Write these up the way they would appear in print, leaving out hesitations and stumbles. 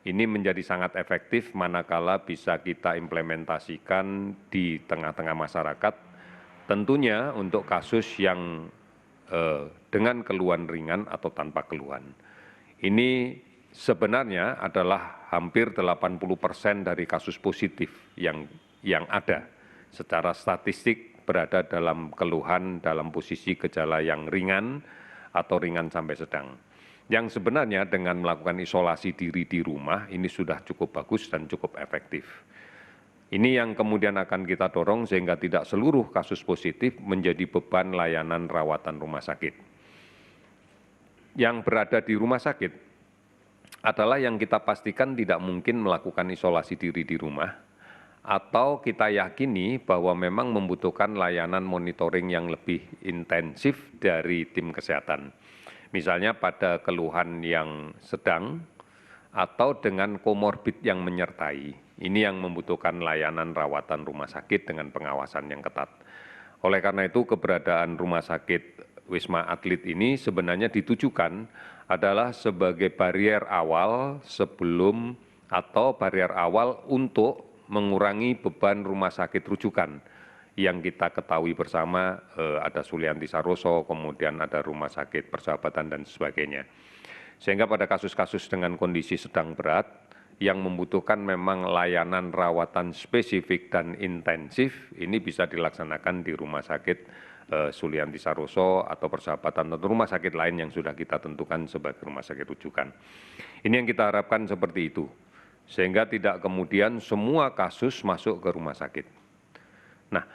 Ini menjadi sangat efektif manakala bisa kita implementasikan di tengah-tengah masyarakat, tentunya untuk kasus yang dengan keluhan ringan atau tanpa keluhan. Ini sebenarnya adalah hampir 80% dari kasus positif yang ada secara statistik berada dalam keluhan dalam posisi gejala yang ringan atau ringan sampai sedang. Yang sebenarnya dengan melakukan isolasi diri di rumah ini sudah cukup bagus dan cukup efektif. Ini yang kemudian akan kita dorong sehingga tidak seluruh kasus positif menjadi beban layanan rawatan rumah sakit. Yang berada di rumah sakit adalah yang kita pastikan tidak mungkin melakukan isolasi diri di rumah, atau kita yakini bahwa memang membutuhkan layanan monitoring yang lebih intensif dari tim kesehatan. Misalnya pada keluhan yang sedang atau dengan komorbid yang menyertai. Ini yang membutuhkan layanan rawatan rumah sakit dengan pengawasan yang ketat. Oleh karena itu keberadaan rumah sakit Wisma Atlet ini sebenarnya ditujukan adalah sebagai barier awal sebelum atau barier awal untuk mengurangi beban rumah sakit rujukan yang kita ketahui bersama ada Sulianti Saroso, kemudian ada Rumah Sakit Persahabatan dan sebagainya. Sehingga pada kasus-kasus dengan kondisi sedang berat yang membutuhkan memang layanan rawatan spesifik dan intensif, ini bisa dilaksanakan di Rumah Sakit Sulianti Saroso atau Persahabatan atau rumah sakit lain yang sudah kita tentukan sebagai rumah sakit rujukan. Ini yang kita harapkan seperti itu, sehingga tidak kemudian semua kasus masuk ke rumah sakit. Nah,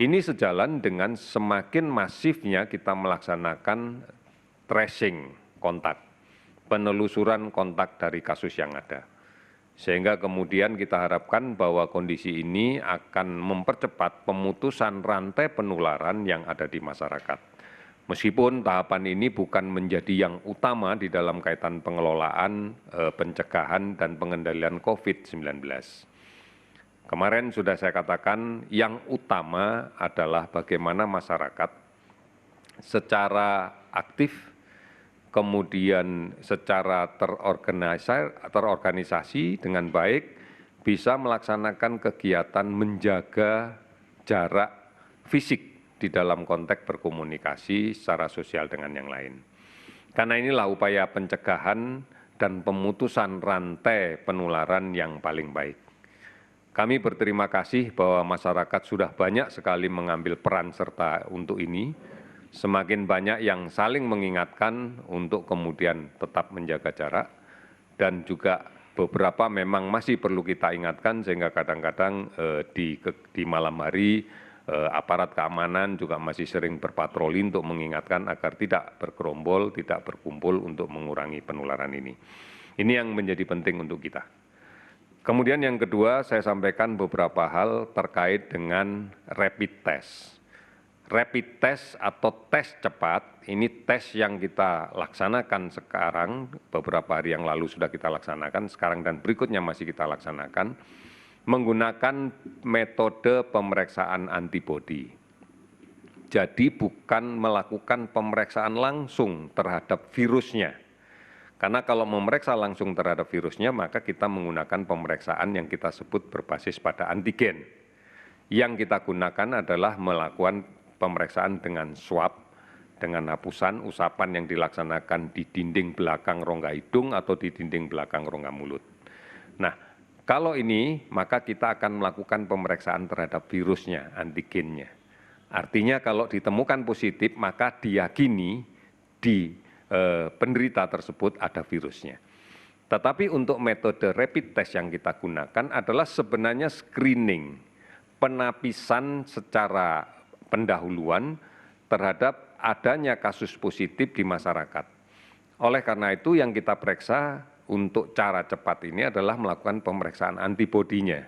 ini sejalan dengan semakin masifnya kita melaksanakan tracing kontak, penelusuran kontak dari kasus yang ada. Sehingga kemudian kita harapkan bahwa kondisi ini akan mempercepat pemutusan rantai penularan yang ada di masyarakat. Meskipun tahapan ini bukan menjadi yang utama di dalam kaitan pengelolaan, pencegahan, dan pengendalian COVID-19. Kemarin sudah saya katakan yang utama adalah bagaimana masyarakat secara aktif, kemudian secara terorganisasi dengan baik, bisa melaksanakan kegiatan menjaga jarak fisik di dalam konteks berkomunikasi secara sosial dengan yang lain. Karena inilah upaya pencegahan dan pemutusan rantai penularan yang paling baik. Kami berterima kasih bahwa masyarakat sudah banyak sekali mengambil peran serta untuk ini. Semakin banyak yang saling mengingatkan untuk kemudian tetap menjaga jarak. Dan juga beberapa memang masih perlu kita ingatkan sehingga kadang-kadang di malam hari aparat keamanan juga masih sering berpatroli untuk mengingatkan agar tidak bergerombol, tidak berkumpul untuk mengurangi penularan ini. Ini yang menjadi penting untuk kita. Kemudian yang kedua, saya sampaikan beberapa hal terkait dengan rapid test. Rapid test atau tes cepat, ini tes yang kita laksanakan sekarang, beberapa hari yang lalu sudah kita laksanakan, sekarang dan berikutnya masih kita laksanakan, menggunakan metode pemeriksaan antibodi. Jadi bukan melakukan pemeriksaan langsung terhadap virusnya. Karena kalau memeriksa langsung terhadap virusnya, maka kita menggunakan pemeriksaan yang kita sebut berbasis pada antigen. Yang kita gunakan adalah melakukan pemeriksaan dengan swab, dengan hapusan usapan yang dilaksanakan di dinding belakang rongga hidung atau di dinding belakang rongga mulut. Nah, kalau ini, maka kita akan melakukan pemeriksaan terhadap virusnya, antigennya. Artinya kalau ditemukan positif, maka diyakini di penderita tersebut ada virusnya. Tetapi untuk metode rapid test yang kita gunakan adalah sebenarnya screening, penapisan secara pendahuluan terhadap adanya kasus positif di masyarakat. Oleh karena itu yang kita periksa untuk cara cepat ini adalah melakukan pemeriksaan antibodinya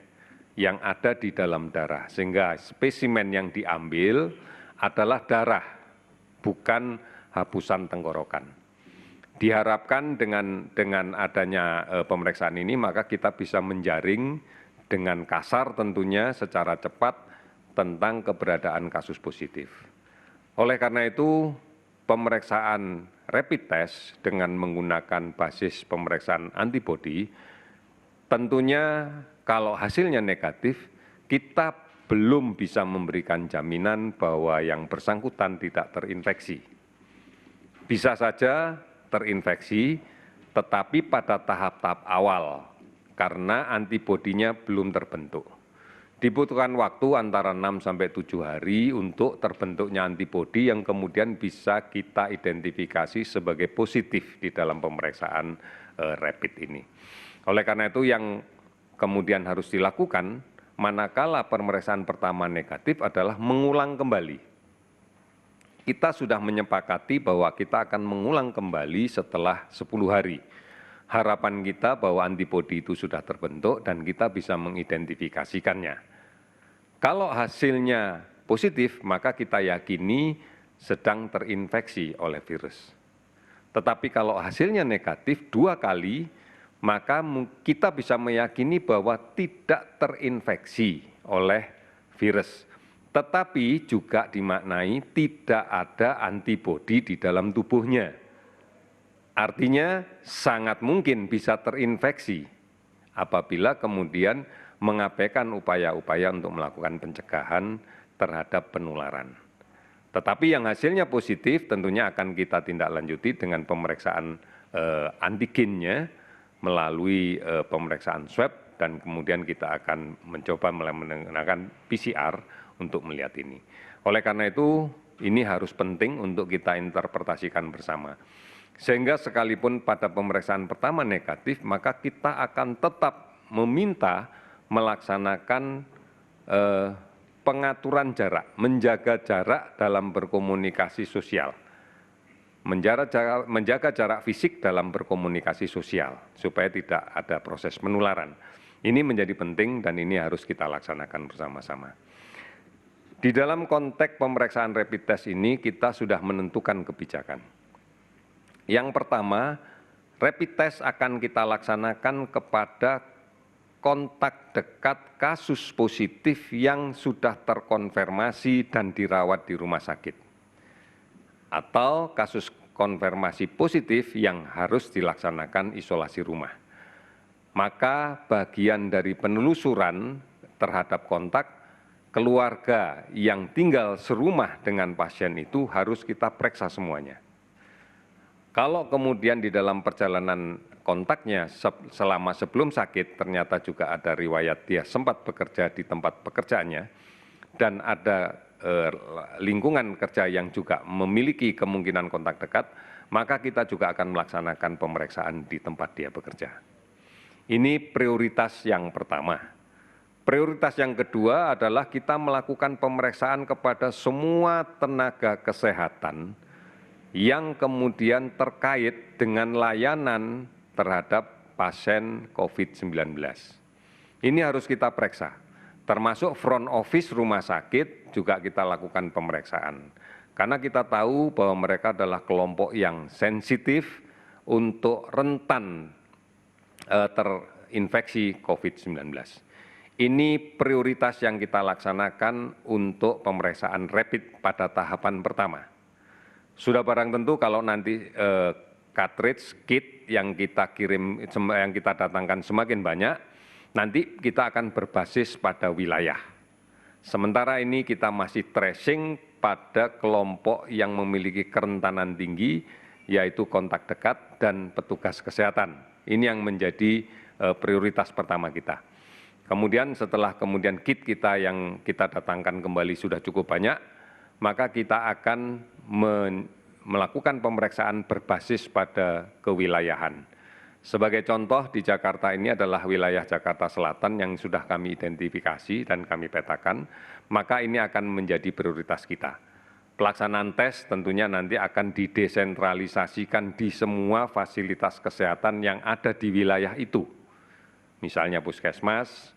yang ada di dalam darah. Sehingga spesimen yang diambil adalah darah, bukan hapusan tenggorokan. Diharapkan dengan adanya pemeriksaan ini, maka kita bisa menjaring dengan kasar tentunya secara cepat tentang keberadaan kasus positif. Oleh karena itu, pemeriksaan rapid test dengan menggunakan basis pemeriksaan antibodi Tentunya kalau hasilnya negatif, kita belum bisa memberikan jaminan bahwa yang bersangkutan tidak terinfeksi. Bisa saja terinfeksi, tetapi pada tahap-tahap awal, karena antibodinya belum terbentuk. Dibutuhkan waktu antara 6-7 hari untuk terbentuknya antibodi yang kemudian bisa kita identifikasi sebagai positif di dalam pemeriksaan rapid ini. Oleh karena itu yang kemudian harus dilakukan, manakala pemeriksaan pertama negatif adalah mengulang kembali. Kita sudah menyepakati bahwa kita akan mengulang kembali setelah 10 hari. Harapan kita bahwa antibodi itu sudah terbentuk dan kita bisa mengidentifikasikannya. Kalau hasilnya positif, maka kita yakini sedang terinfeksi oleh virus. Tetapi kalau hasilnya negatif 2 kali, maka kita bisa meyakini bahwa tidak terinfeksi oleh virus. Tetapi juga dimaknai tidak ada antibodi di dalam tubuhnya. Artinya sangat mungkin bisa terinfeksi apabila kemudian mengabaikan upaya-upaya untuk melakukan pencegahan terhadap penularan. Tetapi yang hasilnya positif tentunya akan kita tindak lanjuti dengan pemeriksaan antigennya melalui pemeriksaan swab dan kemudian kita akan mencoba menggunakan PCR untuk melihat ini. Oleh karena itu ini harus penting untuk kita interpretasikan bersama. Sehingga sekalipun pada pemeriksaan pertama negatif, maka kita akan tetap meminta melaksanakan pengaturan jarak, menjaga jarak dalam berkomunikasi sosial, menjaga jarak fisik dalam berkomunikasi sosial, supaya tidak ada proses penularan. Ini menjadi penting dan ini harus kita laksanakan bersama-sama. Di dalam konteks pemeriksaan rapid test ini, kita sudah menentukan kebijakan. Yang pertama, rapid test akan kita laksanakan kepada kontak dekat kasus positif yang sudah terkonfirmasi dan dirawat di rumah sakit, atau kasus konfirmasi positif yang harus dilaksanakan isolasi rumah. Maka bagian dari penelusuran terhadap kontak keluarga yang tinggal serumah dengan pasien itu harus kita periksa semuanya. Kalau kemudian di dalam perjalanan kontaknya selama sebelum sakit ternyata juga ada riwayat dia sempat bekerja di tempat pekerjaannya dan ada lingkungan kerja yang juga memiliki kemungkinan kontak dekat, maka kita juga akan melaksanakan pemeriksaan di tempat dia bekerja. Ini prioritas yang pertama. Prioritas yang kedua adalah kita melakukan pemeriksaan kepada semua tenaga kesehatan yang kemudian terkait dengan layanan terhadap pasien COVID-19. Ini harus kita periksa, termasuk front office rumah sakit juga kita lakukan pemeriksaan. Karena kita tahu bahwa mereka adalah kelompok yang sensitif untuk rentan terinfeksi COVID-19. Ini prioritas yang kita laksanakan untuk pemeriksaan rapid pada tahapan pertama. Sudah barang tentu kalau nanti cartridge kit yang kita kirim, yang kita datangkan semakin banyak, nanti kita akan berbasis pada wilayah. Sementara ini kita masih tracing pada kelompok yang memiliki kerentanan tinggi, yaitu kontak dekat dan petugas kesehatan. Ini yang menjadi prioritas pertama kita. Kemudian setelah kit kita yang kita datangkan kembali sudah cukup banyak, maka kita akan melakukan pemeriksaan berbasis pada kewilayahan. Sebagai contoh di Jakarta ini adalah wilayah Jakarta Selatan yang sudah kami identifikasi dan kami petakan, maka ini akan menjadi prioritas kita. Pelaksanaan tes tentunya nanti akan didesentralisasikan di semua fasilitas kesehatan yang ada di wilayah itu. Misalnya puskesmas,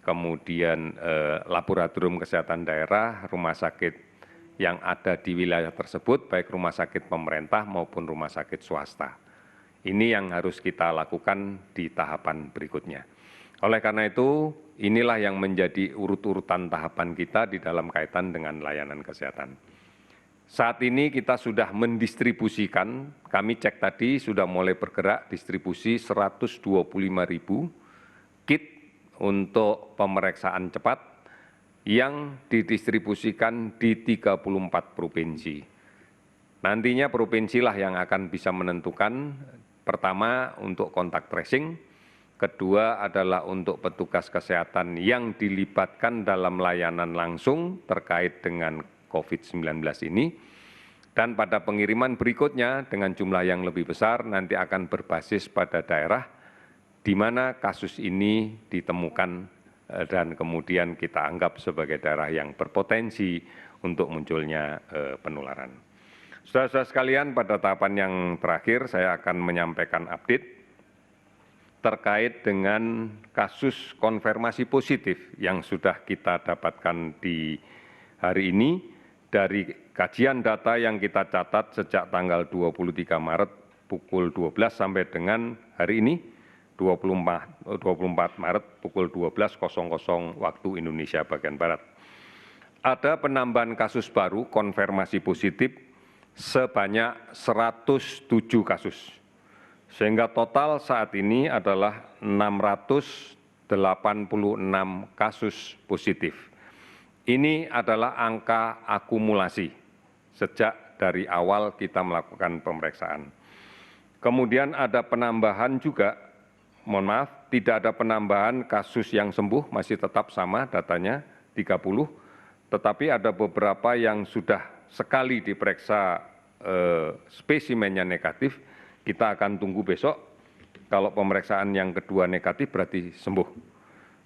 kemudian laboratorium kesehatan daerah, rumah sakit yang ada di wilayah tersebut, baik rumah sakit pemerintah maupun rumah sakit swasta. Ini yang harus kita lakukan di tahapan berikutnya. Oleh karena itu, inilah yang menjadi urut-urutan tahapan kita di dalam kaitan dengan layanan kesehatan. Saat ini kita sudah mendistribusikan, kami cek tadi sudah mulai bergerak distribusi 125.000 untuk pemeriksaan cepat yang didistribusikan di 34 provinsi. Nantinya provinsilah yang akan bisa menentukan, pertama untuk kontak tracing, kedua adalah untuk petugas kesehatan yang dilibatkan dalam layanan langsung terkait dengan COVID-19 ini, dan pada pengiriman berikutnya dengan jumlah yang lebih besar nanti akan berbasis pada daerah di mana kasus ini ditemukan dan kemudian kita anggap sebagai daerah yang berpotensi untuk munculnya penularan. Saudara-saudara sekalian, pada tahapan yang terakhir saya akan menyampaikan update terkait dengan kasus konfirmasi positif yang sudah kita dapatkan di hari ini dari kajian data yang kita catat sejak tanggal 23 Maret pukul 12 sampai dengan hari ini 24 Maret pukul 12.00 waktu Indonesia bagian Barat. Ada penambahan kasus baru konfirmasi positif sebanyak 107 kasus, sehingga total saat ini adalah 686 kasus positif. Ini adalah angka akumulasi sejak dari awal kita melakukan pemeriksaan. Kemudian ada penambahan juga, mohon maaf, tidak ada penambahan kasus yang sembuh, masih tetap sama datanya 30, tetapi ada beberapa yang sudah sekali diperiksa spesimennya negatif, kita akan tunggu besok. Kalau pemeriksaan yang kedua negatif berarti sembuh.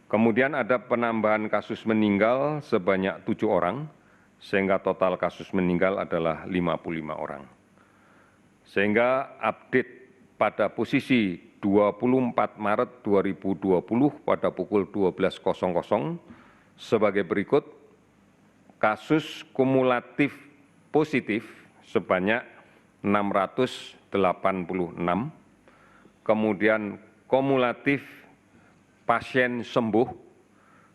Kemudian ada penambahan kasus meninggal sebanyak 7 orang, sehingga total kasus meninggal adalah 55 orang. Sehingga update pada posisi 24 Maret 2020 pada pukul 12.00 sebagai berikut: kasus kumulatif positif sebanyak 686, kemudian kumulatif pasien sembuh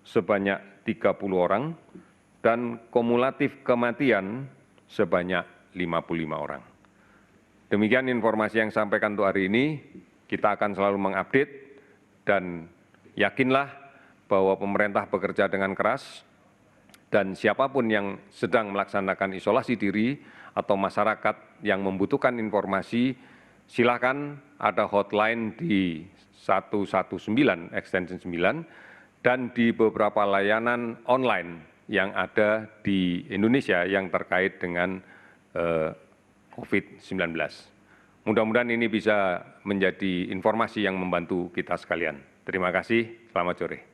sebanyak 30 orang, dan kumulatif kematian sebanyak 55 orang. Demikian informasi yang sampaikan untuk hari ini. Kita akan selalu mengupdate dan yakinlah bahwa pemerintah bekerja dengan keras. Dan siapapun yang sedang melaksanakan isolasi diri atau masyarakat yang membutuhkan informasi, silakan ada hotline di 119 extension 9 dan di beberapa layanan online yang ada di Indonesia yang terkait dengan COVID-19. Mudah-mudahan ini bisa menjadi informasi yang membantu kita sekalian. Terima kasih, selamat sore.